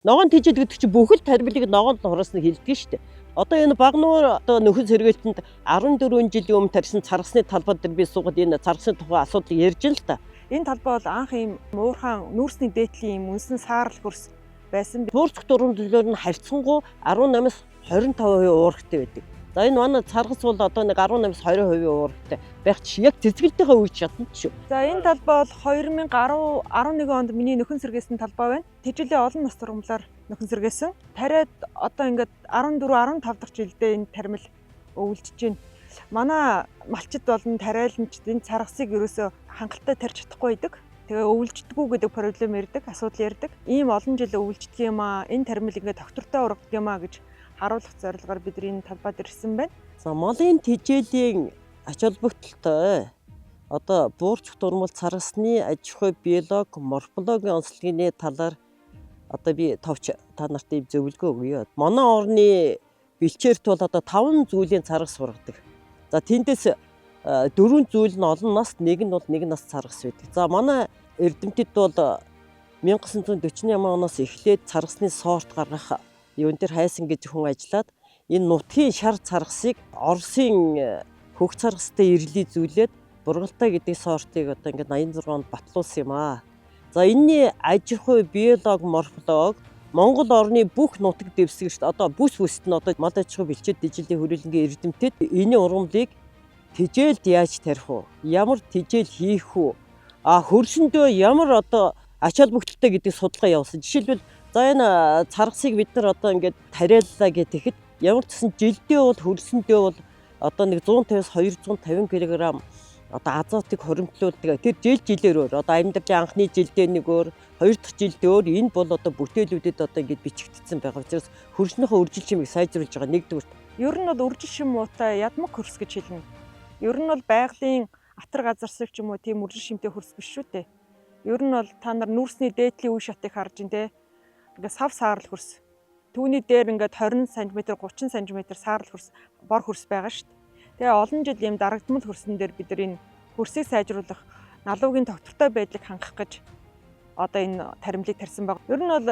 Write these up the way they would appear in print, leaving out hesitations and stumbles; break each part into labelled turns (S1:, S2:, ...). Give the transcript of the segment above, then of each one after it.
S1: Ногоон тэжээл гэдэг чинь бүхэл тармилыг ногоонд хураасныг хэлдэг шүү дээ. Одоо энэ Багнуур одоо нөхөн сэргээлтэнд 14 жилийн өмнө тарьсан царгасны талбай дээр би суугаад энэ царгасны тухай асуудал ярьж л та.
S2: Энэ талбай бол анх ийм уурхаан нүүрсний дээдлийн ийм үнсэн саарл хөрс байсан.
S1: Буурцх дурамжлолоор нь харьцангуй 18-аас 25% уурхтай байдаг. За энэ манай царгас бол одоо нэг 18-аас 20% уурхтай байх чинь яг цэцгэлтийнхээ үед шатна шүү.
S2: За энэ талбай бол 2011 онд миний нөхөн сэргээсэн талбай байна. Тэжээлийн олон нас тургамлаар нөхөн сэргээсэн. Тариад одоо ингээд 14 15 дахь жилдээ энэ тармил өвлжж байна. Манай малчид болон тариаланчид энэ царгасыг ерөөсөө хангалттай тарьж чадахгүй байдаг. Тэгээ өвлждэггүй гэдэг проблем ярьдаг, асуудал ярьдаг. Ийм олон жил өвлждөг юм аа. Энэ тармил ингээд доктортой ургадаг юм аа гэж харуулах зорилгоор бид энэ талбайд ирсэн байна.
S1: За малын тэжээлийн ач холбогдолтой одоо буурч дурмал царгасны аж ахуй биолог, морфологийн онцлогийн талаар одоо би товч та нарт ийм зөвлөгөө өгье. Манай орны бэлчээрт бол одоо 5 зүйлийн царгас ургадаг. За тэндээс 4 зүйл нь олон нас, нэг нь бол нэг нас царгас байдаг. За манай эрдэмтэд бол 1948 оноос эхлээд царгасны сорт гаргах юун дээр хайсан гэж хүн ажиллаад энэ нутгийн шар царгасыг Оросын хөх царгастай ирлий зүйлээд бургалтай гэдэг сортыг одоо ингээд 86 онд батлуулсан юм аа. За энэний аж ахуй биолог, морфолог Монгол орны бүх нутаг дэвсгэрт одоо бүс-бүст нь одоо мал аж ахуй бэлчээд тэжээлийн хүрээлэнгийн эрдэмтэд энэ ургамлыг тэжээлд яаж тарих вэ? Ямар тэжээл хийх вэ? Хөрсөндөө ямар одоо ач холбогдолтой гэдэг судалгаа явуулсан. Жишээлбэл за энэ царгасыг бид нар одоо ингээд тариаллаа гэхэд ямар ч гэсэн жилдээ бол хөрсөндөө бол одоо нэг 150-аас 250 кг одоо азотыг хоримтлуулдаг. Тэр жилээр өөр. Одоо амьдралын анхны жилдээ нэг өөр, хоёр дахь жилдээ өөр. Энэ бол одоо бүтээлүүдэд одоо ингээд бичигдсэн байгаа учраас хөрснөөхөө үржил чимийг сайжруулж байгаа нэгдүгээр.
S2: Ер нь бол үржил шим муутай ядмаг хөрс гэж хэлнэ. Ер нь бол байгалийн атар газарсаг ч юм уу тийм үржил шимтэй хөрс биш шүү дээ. Ер нь бол та нар нүүрсний дээдлийн үе шатыг харж ин тэ. Ингээд сав саарл хөрс. Түүний дээр ингээд 20 см 30 см саарл хөрс бор хөрс байгаа шүү дээ. Тэгээ олон жил ийм дарагдмал хөрсөн дээр бид нар энэ хөрсийг сайжруулах налуугийн тогтвортой байдлыг хангах гэж одоо энэ таримлыг тарьсан баг. Ер нь бол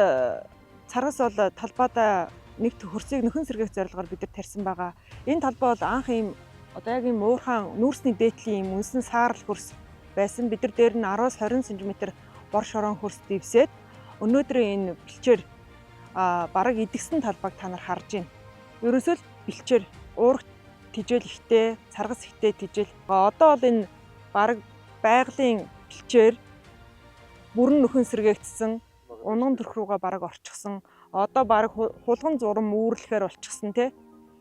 S2: царгас бол талбайдаа нэг хөрсийг нөхөн сэргээх зорилгоор бид нар тарьсан байгаа. Энэ талбай бол анх ийм одоо яг ийм уурхаан нүүрсний дээдлийн ийм үнсэн саарл хөрс байсан. Бид нар дээр нь 10-аас 20 см бор шорон хөрс дэвсээд өнөөдрийн энэ бэлчээр бараг идэгсэн талбайг та нар харж байна. Ерөөсөө л бэлчээр уурах тэжээл ихтэй, царгас ихтэй тэжээл. Одоо бол энэ бараг байгалийн бэлчээр бүрэн нөхөн сэргээгдсэн, унган төрх рүүгээ бараг орчихсон. Одоо бараг хулган зурам үүрлэхээр болчихсон тий.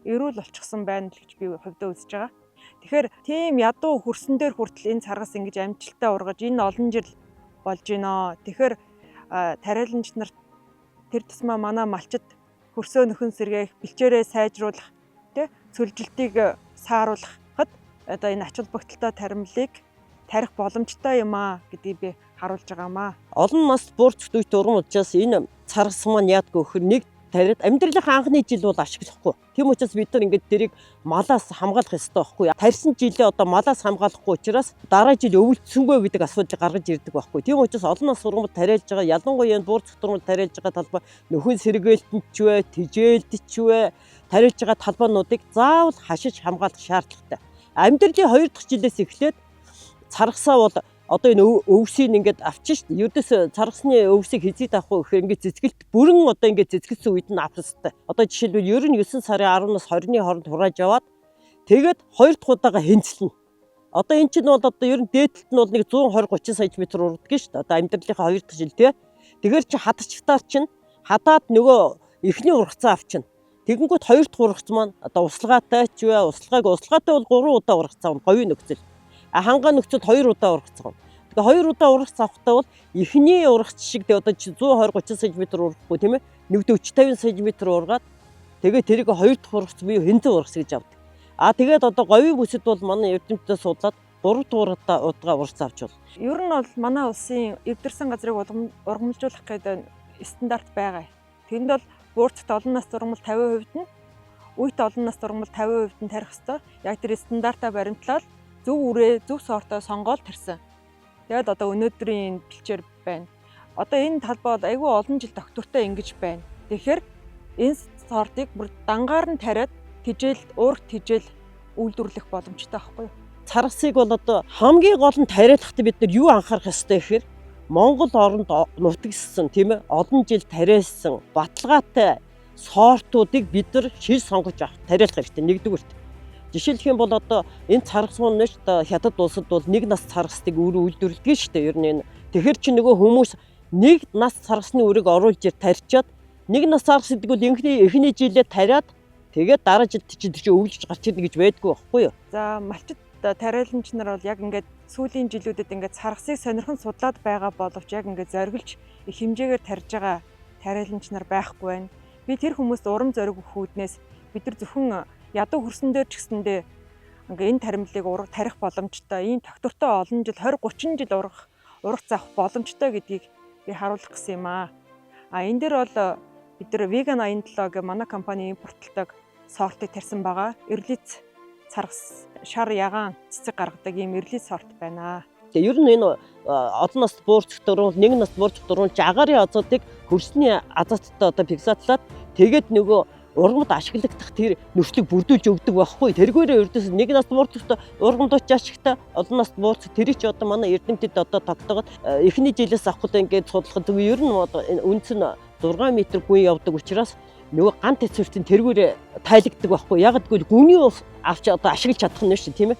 S2: Эрүүл болчихсон байна л гэж би хувьдаа үзэж байгаа. Тэгэхээр тийм ядуу хөрсөн дээр хүртэл энэ царгас ингэж амжилттай ургаж энэ олон жил болж байна. Тэгэхээр тариаланч нар тэр тусмаа манай малчид хөрсөө нөхөн сэргээх, бэлчээрээ сайжруулах, тий цөлжилтийг сааруулахад одоо энэ ач холбогдолтой таримлыг тарих боломжтой юм аа гэдгийг би харуулж байгаамаа.
S1: Олон нас буурч дүйт урам учраас энэ царгас маань яадгүй хөр нэг тариад амьдралынхаа анхны жил бол ашиглахгүй. Тийм учраас бид нар ингээд тэрийг малаас хамгаалах ёстой байхгүй. Тарьсан жилээ одоо малаас хамгаалахгүй учраас дараа жил өвөлдсөнгөө гэдэг асуудал гаргаж ирдэг байхгүй. Тийм учраас олон нас ургамал тариалж байгаа, ялангуяа энэ буурч дурмал тариалж байгаа талбай нөхөн сэргээлтэнд ч вэ, тэжээлд ч вэ тариалж байгаа талбайнуудыг заавал хашиж хамгаалах шаардлагатай. Амьдралын 2 дахь жилээс эхлээд царгасаа бол одоо энэ өвсийг ингээд авчих шүү дээ. Ердөөс царгасны өвсийг хизээд авах вэ гэхээр ингээд цэцгэлт бүрэн одоо ингээд цэцгэлсэн үед нь авах хэрэгтэй. Одоо жишээлбэл ер нь 9 сарын 10-наас 20-ны хооронд хурааж яваад тэгээд 2 дахь удаага хэнцэлнэ. Одоо эн чинь бол одоо ер нь дээдлэлт нь бол нэг 120-30 см ургадаг шүү дээ. Одоо амьдралынхаа 2 дахь жил тий. Тэгэхээр чи хадагчдаар чинь хадаад нөгөө эхний ургацаа авчна. Тэгэнгүүт 2 дахь ургац маань одоо услогаатай ч вэ, услогаатай бол 3 удаа ургацаа авна говийн нөхцөл. Хангаа нөхцөлд 2 удаа ургацаа авна. Тэгээ 2 удаа ургац авахтаа бол эхний ургац шиг одоо 120-30 см ургахгүй тийм ээ. Нэгдэ 40-50 см ургаад тэгээ тэрийг 2 дахь ургац буюу хэнцэн ургац гэж авдаг. Тэгээд одоо говийн бүсэд бол манай эрдэмтдээ судлаад 3 дахь удаа ургац авч болно.
S2: Ер нь бол манай улсын эвдэрсэн газрыг ургамлжуулах гэдэг стандарт байгаа. Тэнд бол буурцт олон нас ургамал 50% нь, үйт олон нас ургамал 50% нь тарих ёстой. Яг тэр стандартаа баримтлал зөв үрээ, зөв сортоо сонгоод тарьсан. Тэгээд одоо өнөөдрийн бэлчээр байна. Одоо энэ талбай бол айгүй олон жил доктортой ингэж байна. Тэгэхээр энэ сортыг бүр дангаар нь тариад уурах тижэл үйлдвэрлэх боломжтой байхгүй юу?
S1: Царгасыг бол одоо хамгийн гол нь тариалахад бид нар юу анхаарах ёстой гэхээр Монгол оронд нутагссан тийм ээ олон жил тариалсан баталгаатай сортуудыг бид нар шил сонгож авах тариалах хэрэгтэй нэгдүгürt. Жишээлх юм бол одоо энэ царгас нь ч хятад улсад бол нэг нас царгастыг өөрөө үйлдвэрлэдэг шүү дээ. Ер нь энэ тэгэхэр чи нөгөө хүмүүс нэг нас царгасны үрийг оруулж тарьчаад нэг нас царгас гэдэг бол эхний жилээ тариад тэгээд дараа жилд чи өвлөж гарч ирнэ гэж байдгүй байхгүй юу?
S2: За малчид тариаламж нар бол яг ингээд сүүлийн жилүүдэд ингээд царгасыг сонирхон судлаад байгаа боловч яг ингээд зориглож их хэмжээгээр тарьж байгаа тариаламж нар байхгүй байна. Би тэр хүмүүст урам зориг өгөх үүднээс бид нар зөвхөн ядуу хөрсөн дээр ч гэсэндээ ингээ энэ таримлыг тарих боломжтой, ийм доктортой олон жил 20-30 жил урах заах боломжтой гэдгийг би харуулах гэсэн юм аа. Энэ дээр бол бид нар Vegan 87 гэх манай компани импортлдог сортыг тарьсан байгаа. Эрлиц царгас шар ягаан цэцэг гаргадаг ийм эрлиц сорт байна.
S1: Тэгээ ер нь энэ олон нас буурч дөрөв нэг нас буурч дөрөв агаарын азотыг хөрсний азоттой одоо фиксатлаад тэгээд нөгөө ургамд ашиглагдах тэр нөхцөлийг бүрдүүлж өгдөг байхгүй. Тэргээрээ ердөөс нэг нас буурчтай ургамдууч ашигтай олон нас буурч тэр чи одоо манай эрдэмтэд одоо тогтоогод эхний жилээс авахд ингээд судлахад ер нь үнц нь 6 м гүн явдаг учраас нөгөө гант эцвэртийн тэргээрээ тайлагддаг байхгүй. Яг гэвэл гүний авч одоо ашиглаж чадах нь шүү тийм ээ.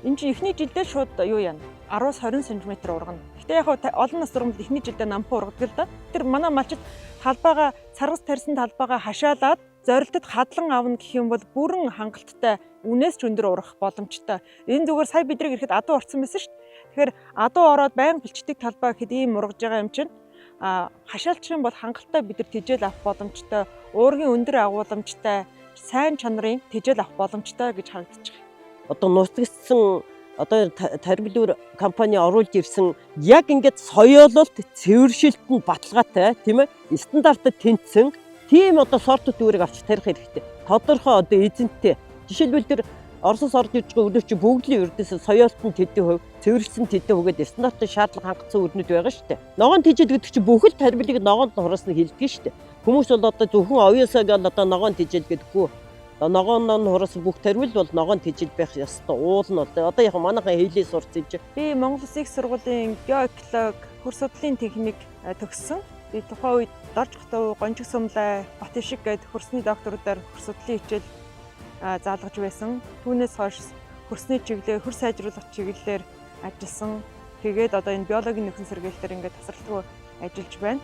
S2: Энэ чинь эхний жилдээ шууд юу яана 10-20 см ургана. Гэтэ яг олон нас ургамд эхний жилдээ намхан ургадаг л да. Тэр манай малчид талбайгаа царгас тарьсан талбайгаа хашаалаад зорилтод хадлан авна гэх юм бол бүрэн хангалттай үнээс ч өндөр урах боломжтой. Энэ зүгээр сая бидрийг ирэхэд адуу орсон байсан шүү дээ. Тэгэхээр адуу ороод байнга бэлчдэг талбай гэхэд ийм ургаж байгаа юм чинь хашаалчих юм бол хангалттай бид нар тижэл авах боломжтой, уургийн өндөр агууламжтай, сайн чанарын тижэл авах боломжтой гэж харагдаж байгаа.
S1: Одоо нутагссан одоо тарбилуур компани оруулж ирсэн яг ингээд соёололт цэвэршилтэнд баталгаатай тийм ээ стандартад тэнцсэн тийм одоо сортууд үүрэг авч тарих хэрэгтэй. Тодорхой одоо эзэнтэй. Жишээлбэл тэр Оросоос орж ирж байгаа өрнөч бүгдлийн ердөөс соёолтон тэдэн хувь, цэвэрлсэн тэдэн хувьгээд стандартын шаардлага хангацсан өрнөд байгаа шүү дээ. Ногоон тижэл гэдэг чинь бүхэл тарбилыг ногоонд хурасныг хэлдэг шүү дээ. Хүмүүс бол одоо зөвхөн оюусаа гал одоо ногоон тижэл гэдэггүй. Ногоон хурасан бүх тарбил бол ногоон тижэл байх ёстой. Уул нь одоо яг манайхан хэлээ сурцсан чинь.
S2: Би Монгол Улсын их сургуулийн геоэколог хөр судлалын техник төгссөн. Би тухайн үед Дорж хотоо Гончиг сумлай Батшиг гээд хөрсний докторудаар хөр судлалын хичээл заалгаж байсан. Түүнээс хойш хөрсний чиглэлээр хөр сайжруулах чиглэлээр ажилласан. Тэгээд одоо энэ биологийн нөхөн сэргээлтээр ингээд тасралтгүй ажиллаж байна.